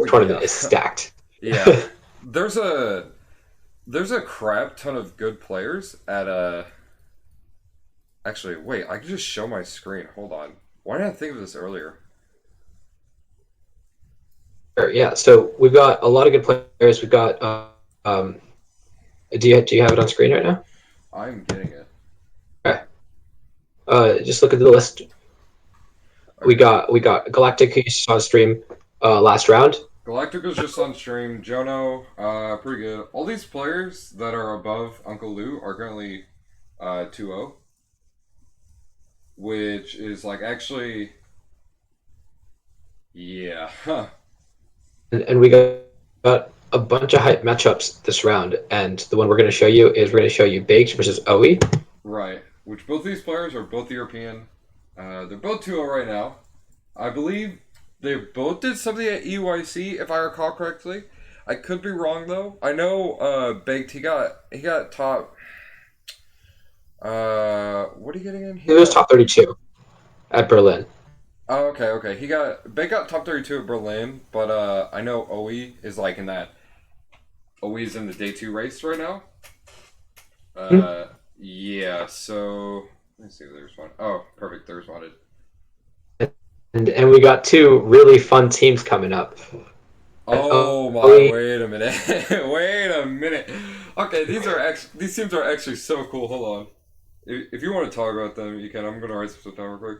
tournament is stacked. Yeah. There's a crap ton of good players at Actually, wait, I can just show my screen. Hold on. Why didn't I think of this earlier? Sure, yeah, so we've got a lot of good players. We've got um, do you have it on screen right now? I'm getting it. Okay. Just look at the list. We Okay. got Galactic who you saw on stream last round. Galactica's just on stream. Jono, pretty good. All these players that are above Uncle Lou are currently 2-0, which is like actually, yeah, huh. And we got a bunch of hype matchups this round. And the one we're going to show you is we're going to show you Baked versus Owe. Right. Which both these players are both European. They're both 2-0 right now. I believe they both did something at EYC, if I recall correctly. I could be wrong though. I know Baked he got top. What are you getting in? He He was got. top 32 at Berlin. Oh, okay. Baked got top 32 at Berlin, but I know OE is like in that. OE is in the day two race right now. Yeah. So let me see if they responded. Oh, perfect. They responded. And we got two really fun teams coming up. Oh my! OE Wait a minute. Wait a minute. Okay, these teams are actually so cool. Hold on. If you want to talk about them, you can. I'm gonna write some stuff down real quick.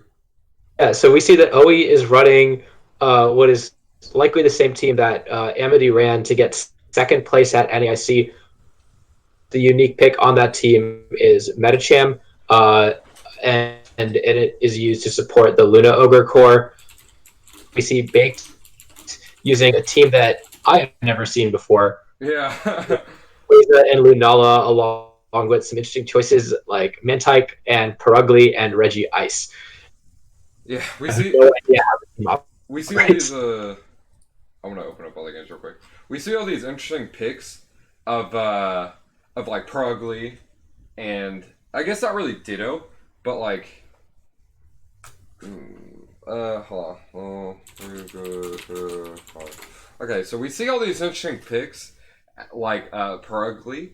Yeah, so we see that OE is running what is likely the same team that Amity ran to get second place at NAIC. The unique pick on that team is Metacham, and it is used to support the Luna Ogre core. We see Baked using a team that I have never seen before. Yeah. Lisa and Lunala, along with some interesting choices like Mantike and Perugly and Reggie Ice. Yeah. We I have see. no idea how the team We see all these. operates. I'm gonna open up all the games real quick. We see all these interesting picks of like Pro Ugly and I guess not really Ditto, but like hold on. Okay, so we see all these interesting picks like Perugly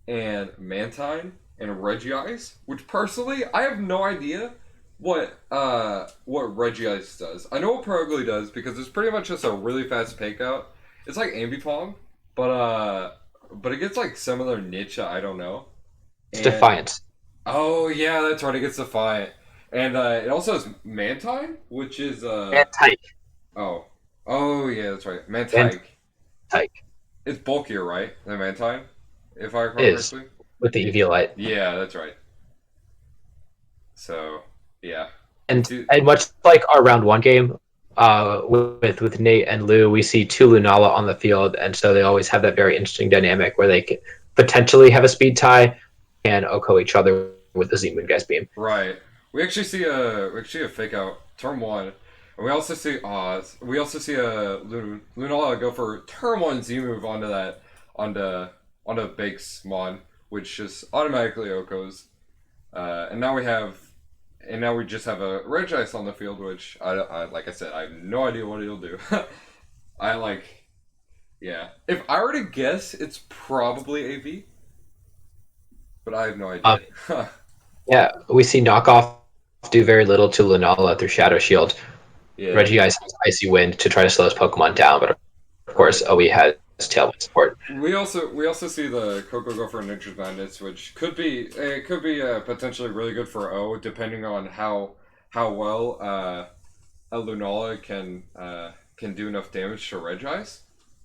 and Mantine and Regice, which personally I have no idea what Regice does. I know what Perugly does because it's pretty much just a really fast fake out. It's like Ambipom, but it gets like similar niche, I don't know. It's And Defiance. oh yeah, that's right. It gets Defiant, and it also has Mantine, which is Mantike. oh oh yeah, that's right. Mantike. Mantike It's bulkier, right? Than Mantine, if I recall is correctly. with the UV light. Yeah, that's right. So yeah, And see, and much like our round one game with Nate and Lou, we see two Lunala on the field, and so they always have that very interesting dynamic where they can potentially have a speed tie and Oko each other with the Z Moon Guy's beam. right. We actually see a fake out turn one, and we also see a Lunala go for turn one Z move onto that onto Bake's Mon, which just automatically Okos. And now we just have a Regice on the field, which I like I said, I have no idea what he'll do. I like, yeah. If I were to guess, it's probably AV, but I have no Um, idea. yeah, we see knockoff do very little to Lunala through Shadow Shield. Yeah, Reggie Ice has Icy Wind to try to slow his Pokemon down, but of course right. OE has Tailwind support. We also see the Coco go for Nature's Bandits, which could be potentially really good for O, depending on how well a Lunala can do enough damage to Regice.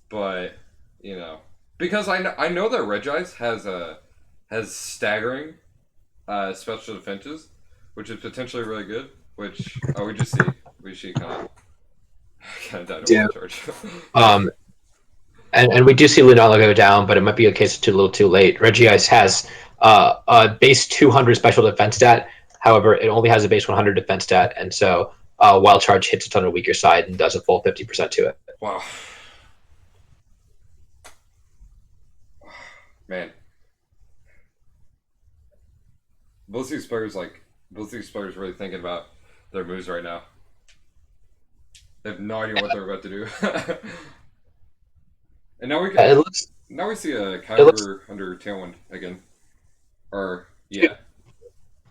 But you know, because I know that Regice has staggering special defenses, which is potentially really good. Which we see kind of died to Do wall charge. um, and we do see Lunala go down, but it might be a case of too little, too late. Regice has a base 200 special defense stat. However, it only has a base 100 defense stat, and so Wild Charge hits it on the weaker side and does a full 50% to it. Wow, man, both these players really thinking about their moves right now. They have no idea what they're about to do. And now we It looks now we see a it looks Kyogre under Tailwind again. Or yeah,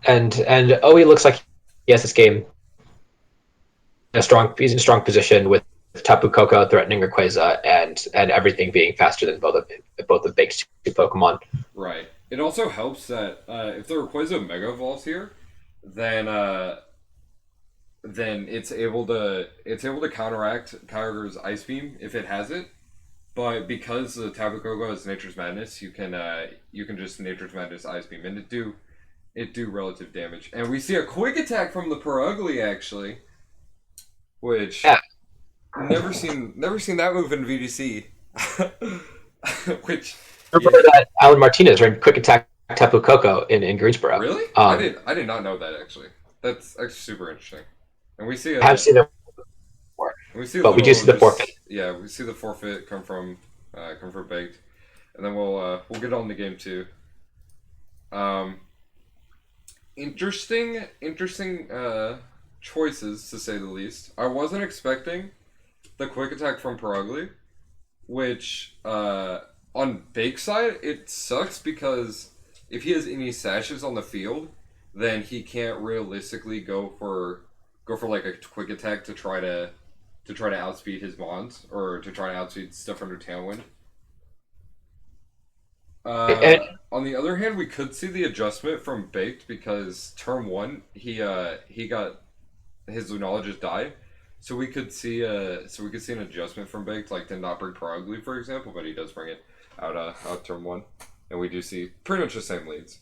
and OE looks like he has this game he's in a strong position with Tapu Koko threatening Rayquaza and everything being faster than both of Bake's two Pokemon. right. It also helps that if the Rayquaza Mega Evolves here, then then it's able to counteract Kyogre's Ice Beam if it has it. But because the Tapu Koko has Nature's Madness, you can just Nature's Madness Ice Beam and it do relative damage. And we see a quick attack from the Perugly actually, which Yeah, never seen that move in VGC. Which remember yeah, that Alan Martinez ran quick attack Tapu Koko in Greensboro. really? I did not know that actually. That's actually super interesting. And I have seen it before, we see a but we do little see the forfeit. just yeah, we see the forfeit come from Baked. And then we'll get on to game two. Um interesting choices to say the least. I wasn't expecting the quick attack from Perugly, which on Bake's side it sucks because if he has any sashes on the field, then he can't realistically go for like a quick attack to try to outspeed his Mons or to try to outspeed stuff under Tailwind. And On the other hand, we could see the adjustment from Baked because turn one he got his Lunala just died, so we could see an adjustment from Baked like to not bring Progly for example, but he does bring it out turn one, and we do see pretty much the same leads.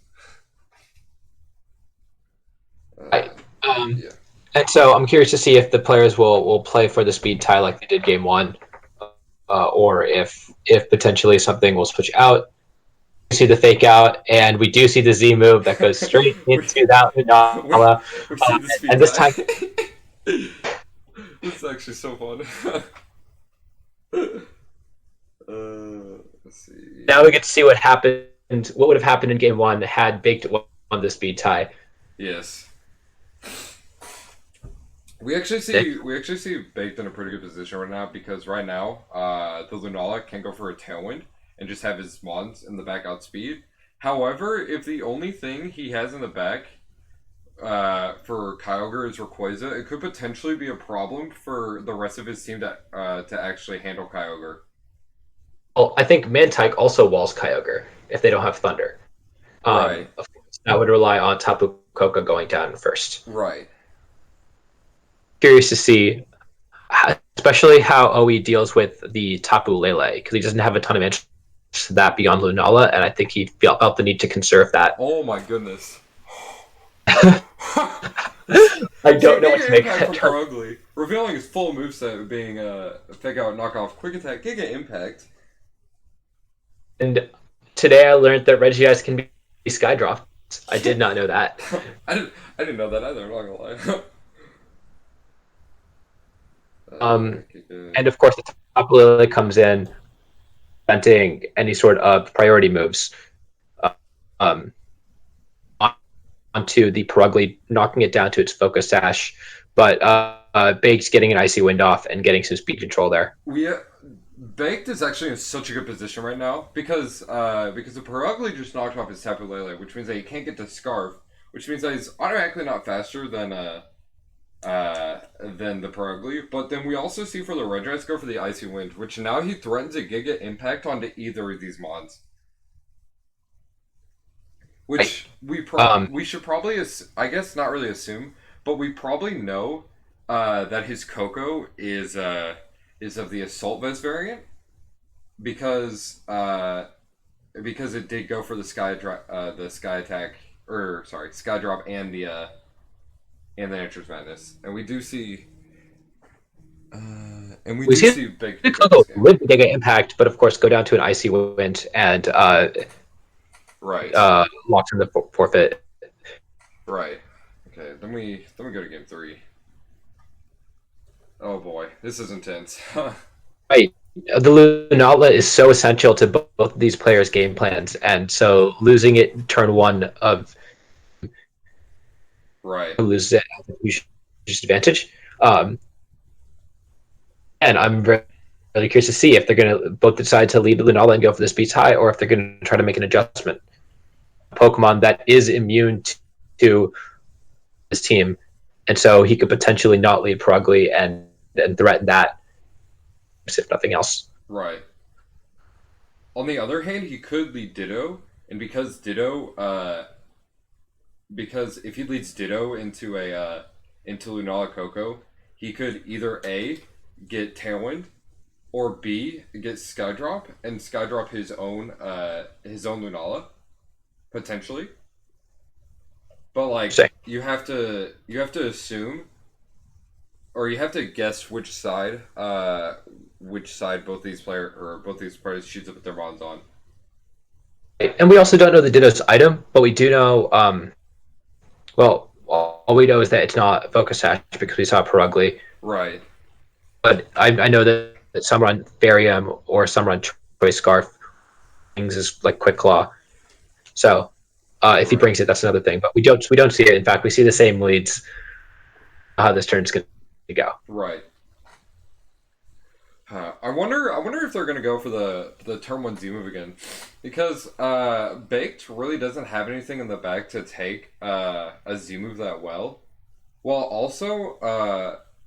I, Uh, um, yeah. and so I'm curious to see if the players will play for the speed tie like they did game one, or if potentially something will switch out. We see the fake out, and we do see the Z move that goes straight we, into that we Lunala. we see the speed And this tie. time, This is actually so fun. Let's see. now we get to see what happened. What would have happened in game one had Baked won the speed tie? Yes. We actually see Baked in a pretty good position right now because right now, the Lunala can go for a Tailwind and just have his Mons in the back outspeed. However, if the only thing he has in the back for Kyogre is Rayquaza, it could potentially be a problem for the rest of his team to actually handle Kyogre. Well, I think Mantike also walls Kyogre if they don't have Thunder. Right, Of course, that would rely on Tapu Koko going down first. right. Curious to see, especially how OE deals with the Tapu Lele, because he doesn't have a ton of interest to that beyond Lunala, and I think he felt the need to conserve that. Oh my goodness. I We see a don't know what to Giga make of Impact that from turn. Perugly, revealing his full moveset being Fake Out, Knockoff, Quick Attack, Giga Impact. And today I learned that Regice can be Skydropped. I did not know that. I didn't know that either, I'm not gonna lie. Um, Giga. and of course, the Tapu Lele comes in, preventing any sort of priority moves uh, um, onto the Perugly, knocking it down to its focus sash. But Bake's getting an icy wind off and getting some speed control there. Baked is actually in such a good position right now because the Perugly just knocked off his Tapu Lele, which means that he can't get the Scarf, which means that he's automatically not faster than the Perugly. But then we also see for the Regice go for the Icy Wind, which now he threatens a Giga Impact onto either of these Mons. Right. Which we should probably I guess not really assume, but we probably know that his Coco is of the Assault Vest variant because because it did go for the Sky Attack, or sorry, Sky Drop and the Nature's Madness, and we do see We see big the pick up this Coco game. with the Giga Impact, but of course go down to an icy wind and Right, locks in the forfeit. right. Okay, then we go to game three. Oh boy, this is intense. Right. The Lunala is so essential to both of these players' game plans, and so losing it in turn one of Right. loses it at a huge disadvantage. And I'm very really curious to see if they're going to both decide to lead Lunala and go for the speed tie, or if they're going to try to make an adjustment. Pokemon that is immune to his team, and so he could potentially not lead Purugly and threaten that, if nothing else. Right. On the other hand, he could lead Ditto, and because if he leads Ditto into a into Lunala Coco, he could either A, get Tailwind, or B, get Skydrop and Skydrop his own Lunala potentially. But like Say. you have to assume, or you have to guess which side both these players shoots up with their bonds on. And we also don't know the Ditto's item, but we do know. Well, all we know is that it's not Focus Sash because we saw Purugly. Right. But I know that some run Therium or some run Choice Scarf. Things is like Quick Claw. So if he Right. brings it, that's another thing. But we don't see it. In fact, we see the same leads. How this turn's going to go. Right. I wonder if they're gonna go for the turn one Z move again, because Baked really doesn't have anything in the back to take a Z move that well, while also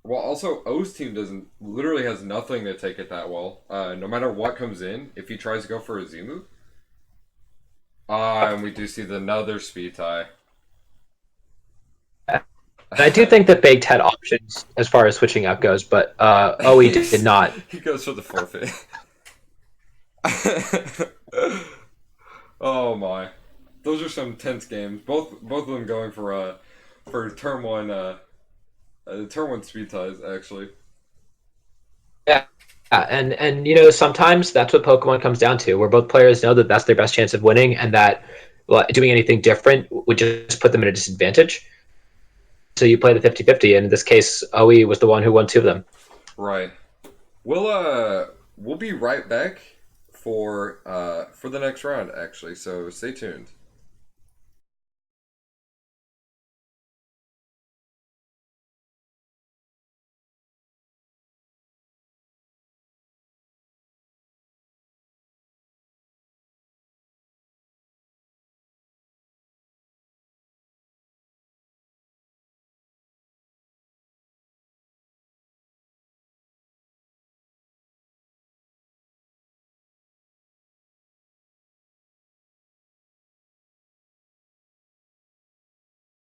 O's team doesn't literally has nothing to take it that well. No matter what comes in, if he tries to go for a Z move, and we do see another speed tie. And I do think that Baked had options as far as switching up goes, but OE did not. He goes for the forfeit. Oh my, those are some tense games. Both of them going for turn one speed ties actually. Yeah, and sometimes that's what Pokemon comes down to, where both players know that that's their best chance of winning, and that doing anything different would just put them at a disadvantage. So you play the 50-50, and in this case, OE was the one who won two of them. Right. We'll be right back for the next round actually. So stay tuned.